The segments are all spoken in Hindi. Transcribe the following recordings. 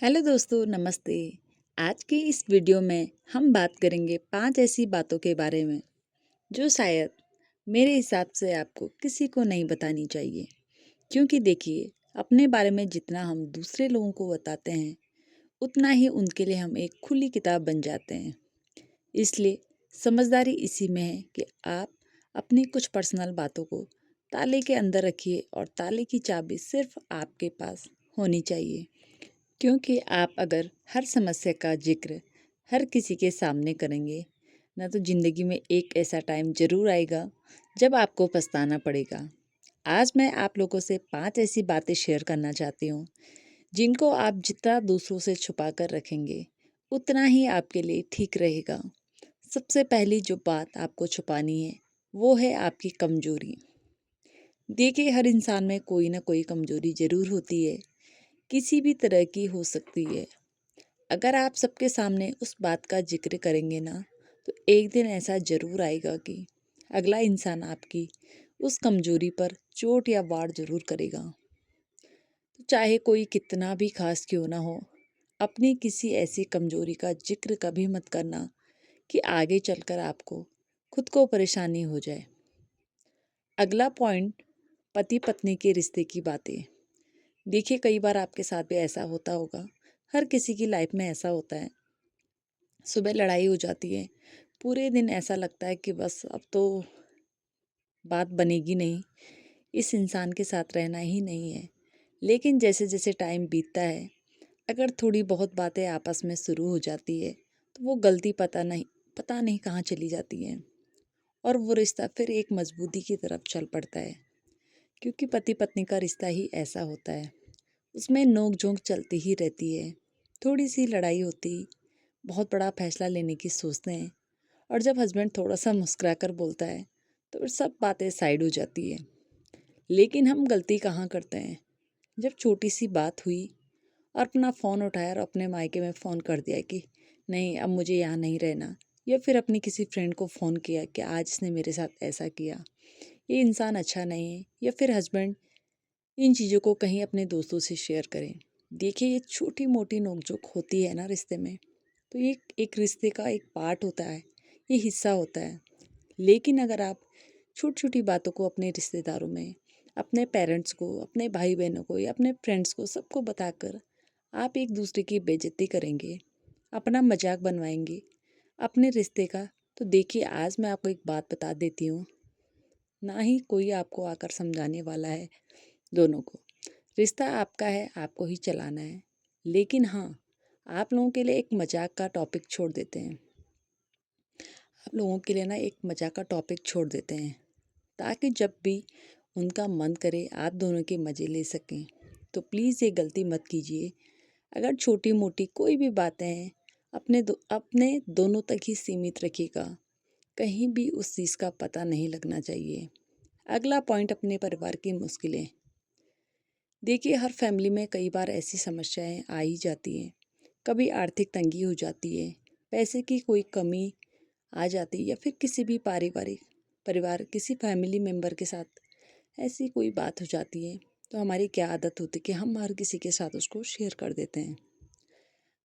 हेलो दोस्तों, नमस्ते। आज की इस वीडियो में हम बात करेंगे 5 ऐसी बातों के बारे में जो शायद मेरे हिसाब से आपको किसी को नहीं बतानी चाहिए। क्योंकि देखिए, अपने बारे में जितना हम दूसरे लोगों को बताते हैं, उतना ही उनके लिए हम एक खुली किताब बन जाते हैं। इसलिए समझदारी इसी में है कि आप अपनी कुछ पर्सनल बातों को ताले के अंदर रखिए और ताले की चाबी सिर्फ आपके पास होनी चाहिए। क्योंकि आप अगर हर समस्या का जिक्र हर किसी के सामने करेंगे ना, तो ज़िंदगी में एक ऐसा टाइम ज़रूर आएगा जब आपको पछताना पड़ेगा। आज मैं आप लोगों से 5 ऐसी बातें शेयर करना चाहती हूँ जिनको आप जितना दूसरों से छुपा कर रखेंगे, उतना ही आपके लिए ठीक रहेगा। सबसे पहली जो बात आपको छुपानी है, वो है आपकी कमज़ोरी। देखिए, हर इंसान में कोई ना कोई कमज़ोरी ज़रूर होती है, किसी भी तरह की हो सकती है। अगर आप सबके सामने उस बात का जिक्र करेंगे ना, तो एक दिन ऐसा ज़रूर आएगा कि अगला इंसान आपकी उस कमज़ोरी पर चोट या वार ज़रूर करेगा। तो चाहे कोई कितना भी खास क्यों ना हो, अपनी किसी ऐसी कमज़ोरी का जिक्र कभी मत करना कि आगे चलकर आपको खुद को परेशानी हो जाए। अगला पॉइंट, पति पत्नी के रिश्ते की बातें। देखिए, कई बार आपके साथ भी ऐसा होता होगा, हर किसी की लाइफ में ऐसा होता है। सुबह लड़ाई हो जाती है, पूरे दिन ऐसा लगता है कि बस अब तो बात बनेगी नहीं, इस इंसान के साथ रहना ही नहीं है। लेकिन जैसे जैसे टाइम बीतता है, अगर थोड़ी बहुत बातें आपस में शुरू हो जाती है, तो वो गलती पता नहीं कहाँ चली जाती है और वो रिश्ता फिर एक मजबूती की तरफ चल पड़ता है। क्योंकि पति पत्नी का रिश्ता ही ऐसा होता है, उसमें नोक झोंक चलती ही रहती है। थोड़ी सी लड़ाई होती, बहुत बड़ा फैसला लेने की सोचते हैं, और जब हस्बैंड थोड़ा सा मुस्कुरा कर बोलता है, तो फिर सब बातें साइड हो जाती है। लेकिन हम गलती कहाँ करते हैं, जब छोटी सी बात हुई और अपना फ़ोन उठाया और अपने मायके में फ़ोन कर दिया कि नहीं, अब मुझे यहाँ नहीं रहना, या फिर अपनी किसी फ्रेंड को फ़ोन किया कि आज इसने मेरे साथ ऐसा किया, ये इंसान अच्छा नहीं है, या फिर हस्बैंड इन चीज़ों को कहीं अपने दोस्तों से शेयर करें। देखिए, ये छोटी मोटी नोक-झोंक होती है ना रिश्ते में, तो ये एक रिश्ते का एक पार्ट होता है, ये हिस्सा होता है। लेकिन अगर आप छोटी-छोटी बातों को अपने रिश्तेदारों में, अपने पेरेंट्स को, अपने भाई-बहनों को या अपने फ्रेंड्स को सबको बताकर आप एक दूसरे की बेइज्जती करेंगे, अपना मजाक बनवाएंगे अपने रिश्ते का, तो देखिए, आज मैं आपको एक बात बता देती हूँ, ना ही कोई आपको आकर समझाने वाला है दोनों को। रिश्ता आपका है, आपको ही चलाना है। लेकिन हाँ, आप लोगों के लिए एक मजाक का टॉपिक छोड़ देते हैं। आप लोगों के लिए ना एक मजाक का टॉपिक छोड़ देते हैं, ताकि जब भी उनका मन करे आप दोनों के मज़े ले सकें। तो प्लीज़ ये गलती मत कीजिए। अगर छोटी-मोटी कोई भी बातें हैं, अपने दोनों तक ही सीमित रखिएगा। कहीं भी उस चीज़ का पता नहीं लगना चाहिए। अगला पॉइंट, अपने परिवार की मुश्किलें। देखिए, हर फैमिली में कई बार ऐसी समस्याएँ आ ही जाती हैं। कभी आर्थिक तंगी हो जाती है, पैसे की कोई कमी आ जाती है, या फिर किसी भी पारिवारिक परिवार किसी फैमिली मेंबर के साथ ऐसी कोई बात हो जाती है, तो हमारी क्या आदत होती है कि हम हर किसी के साथ उसको शेयर कर देते हैं।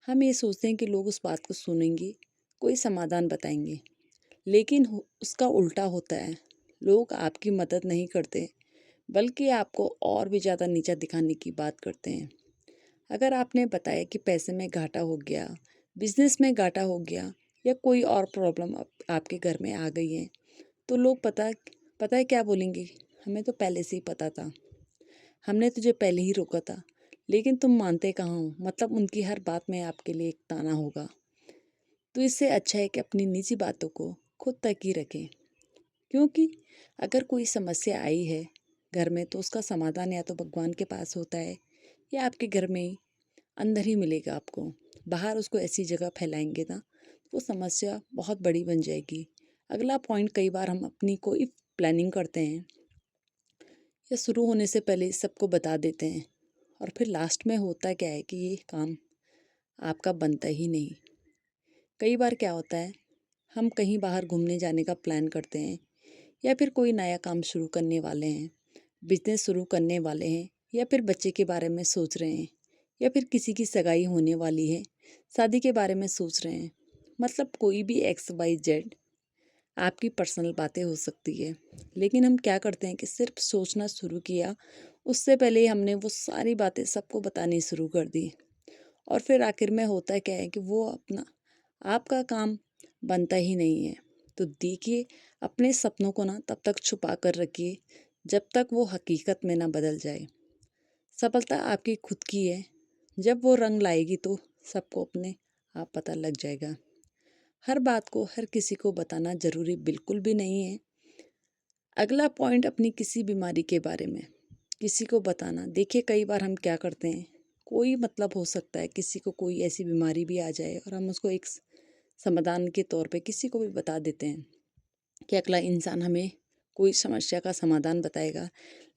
हम ये सोचते हैं कि लोग उस बात को सुनेंगे, कोई समाधान बताएंगे। लेकिन उसका उल्टा होता है। लोग आपकी मदद नहीं करते, बल्कि आपको और भी ज़्यादा नीचा दिखाने की बात करते हैं। अगर आपने बताया कि पैसे में घाटा हो गया, बिजनेस में घाटा हो गया, या कोई और प्रॉब्लम आपके घर में आ गई है, तो लोग पता पता है क्या बोलेंगे? हमें तो पहले से ही पता था, हमने तुझे पहले ही रोका था, लेकिन तुम मानते कहाँ हो। मतलब उनकी हर बात में आपके लिए एक ताना होगा। तो इससे अच्छा है कि अपनी निजी बातों को खुद तक ही रखें। क्योंकि अगर कोई समस्या आई है घर में, तो उसका समाधान या तो भगवान के पास होता है, या आपके घर में ही अंदर ही मिलेगा आपको। बाहर उसको ऐसी जगह फैलाएंगे ना, वो समस्या बहुत बड़ी बन जाएगी। अगला पॉइंट, कई बार हम अपनी कोई प्लानिंग करते हैं या शुरू होने से पहले सबको बता देते हैं, और फिर लास्ट में होता क्या है कि ये काम आपका बनता ही नहीं। कई बार क्या होता है, हम कहीं बाहर घूमने जाने का प्लान करते हैं, या फिर कोई नया काम शुरू करने वाले हैं, बिजनेस शुरू करने वाले हैं, या फिर बच्चे के बारे में सोच रहे हैं, या फिर किसी की सगाई होने वाली है, शादी के बारे में सोच रहे हैं, मतलब कोई भी XYZ आपकी पर्सनल बातें हो सकती है। लेकिन हम क्या करते हैं कि सिर्फ सोचना शुरू किया, उससे पहले ही हमने वो सारी बातें सबको बतानी शुरू कर दी। और फिर आखिर में होता क्या है कि वो अपना आपका काम बनता ही नहीं है। तो देखिए, अपने सपनों को ना तब तक छुपा कर रखिए जब तक वो हकीकत में ना बदल जाए। सफलता आपकी खुद की है, जब वो रंग लाएगी तो सबको अपने आप पता लग जाएगा। हर बात को हर किसी को बताना जरूरी बिल्कुल भी नहीं है। अगला पॉइंट, अपनी किसी बीमारी के बारे में किसी को बताना। देखिए, कई बार हम क्या करते हैं, कोई मतलब हो सकता है किसी को कोई ऐसी बीमारी भी आ जाए और हम उसको एक समाधान के तौर पे किसी को भी बता देते हैं कि अगला इंसान हमें कोई समस्या का समाधान बताएगा,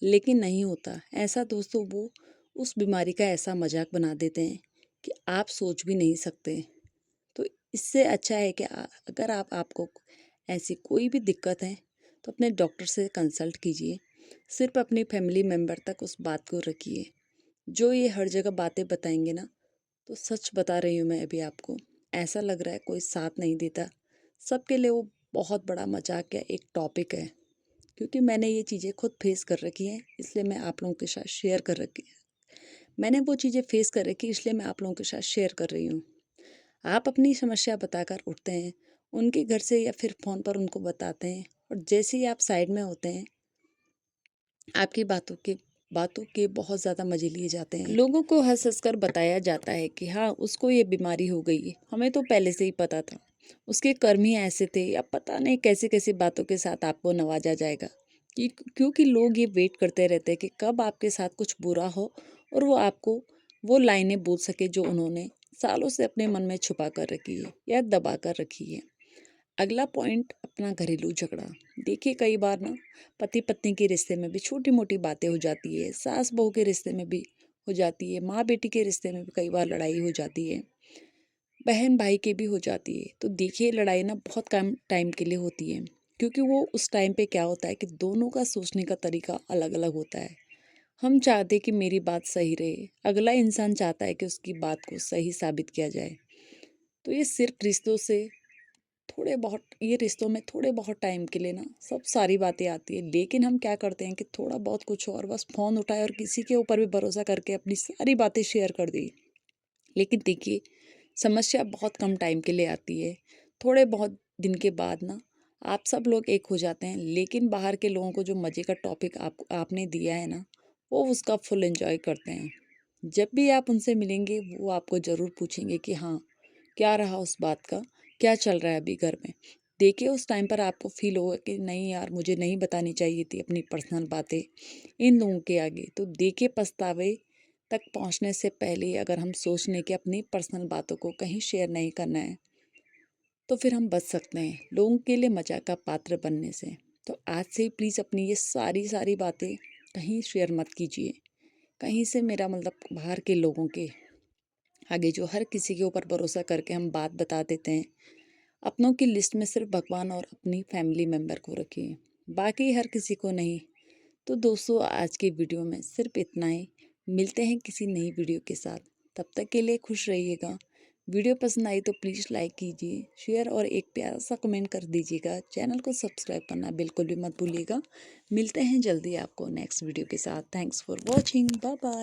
लेकिन नहीं होता ऐसा। दोस्तों, वो उस बीमारी का ऐसा मजाक बना देते हैं कि आप सोच भी नहीं सकते। तो इससे अच्छा है कि अगर आपको ऐसी कोई भी दिक्कत है तो अपने डॉक्टर से कंसल्ट कीजिए। सिर्फ अपनी फैमिली मेम्बर तक उस बात को रखिए। जो ये हर जगह बातें बताएंगे ना, तो सच बता रही हूँ मैं अभी आपको, ऐसा लग रहा है कोई साथ नहीं देता। सबके लिए वो बहुत बड़ा मजाक या एक टॉपिक है। क्योंकि मैंने ये चीज़ें खुद फेस कर रखी हैं, इसलिए मैं आप लोगों के साथ शेयर कर रखी है। मैंने वो चीज़ें फेस कर रखी, इसलिए मैं आप लोगों के साथ शेयर कर रही हूँ। आप अपनी समस्या बताकर उठते हैं, उनके घर से या फिर फ़ोन पर उनको बताते हैं, और जैसे ही आप साइड में होते हैं, आपकी बातों के बहुत ज़्यादा मज़े लिए जाते हैं। लोगों को हँस हँस कर बताया जाता है कि हाँ, उसको ये बीमारी हो गई है, हमें तो पहले से ही पता था, उसके कर्म ही ऐसे थे, या पता नहीं कैसी कैसी बातों के साथ आपको नवाजा जाएगा। कि क्योंकि लोग ये वेट करते रहते हैं कि कब आपके साथ कुछ बुरा हो और वो आपको वो लाइनें बोल सके जो उन्होंने सालों से अपने मन में छुपा कर रखी है या दबा कर रखी है। अगला पॉइंट, अपना घरेलू झगड़ा। देखिए, कई बार ना पति पत्नी के रिश्ते में भी छोटी मोटी बातें हो जाती है, सास बहू के रिश्ते में भी हो जाती है, माँ बेटी के रिश्ते में भी कई बार लड़ाई हो जाती है, बहन भाई की भी हो जाती है। तो देखिए, लड़ाई ना बहुत कम टाइम के लिए होती है, क्योंकि वो उस टाइम पे क्या होता है कि दोनों का सोचने का तरीका अलग अलग होता है। हम चाहते कि मेरी बात सही रहे, अगला इंसान चाहता है कि उसकी बात को सही साबित किया जाए। तो ये सिर्फ रिश्तों में थोड़े बहुत टाइम के लिए ना सब सारी बातें आती है। लेकिन हम क्या करते हैं कि थोड़ा बहुत कुछ और बस फ़ोन उठाए और किसी के ऊपर भी भरोसा करके अपनी सारी बातें शेयर कर दी। लेकिन देखिए, समस्या बहुत कम टाइम के लिए आती है। थोड़े बहुत दिन के बाद ना आप सब लोग एक हो जाते हैं, लेकिन बाहर के लोगों को जो मज़े का टॉपिक आपने दिया है ना, वो उसका फुल एंजॉय करते हैं। जब भी आप उनसे मिलेंगे, वो आपको ज़रूर पूछेंगे कि हाँ, क्या रहा उस बात का, क्या चल रहा है अभी घर में। देखिए, उस टाइम पर आपको फील होगा कि नहीं यार, मुझे नहीं बतानी चाहिए थी अपनी पर्सनल बातें इन लोगों के आगे। तो देखिए, पछतावे तक पहुंचने से पहले ही अगर हम सोच लें कि अपनी पर्सनल बातों को कहीं शेयर नहीं करना है, तो फिर हम बच सकते हैं लोगों के लिए मजाक का पात्र बनने से। तो आज से ही प्लीज़ अपनी ये सारी सारी बातें कहीं शेयर मत कीजिए। कहीं से मेरा मतलब बाहर के लोगों के आगे जो हर किसी के ऊपर भरोसा करके हम बात बता देते हैं, अपनों की लिस्ट में सिर्फ भगवान और अपनी फैमिली मेम्बर को रखिए, बाकी हर किसी को नहीं। तो दोस्तों, आज की वीडियो में सिर्फ इतना ही। मिलते हैं किसी नई वीडियो के साथ, तब तक के लिए खुश रहिएगा। वीडियो पसंद आई तो प्लीज़ लाइक कीजिए, शेयर और एक प्यारा सा कमेंट कर दीजिएगा। चैनल को सब्सक्राइब करना बिल्कुल भी मत भूलिएगा। मिलते हैं जल्दी आपको नेक्स्ट वीडियो के साथ। Thanks for watching. Bye bye.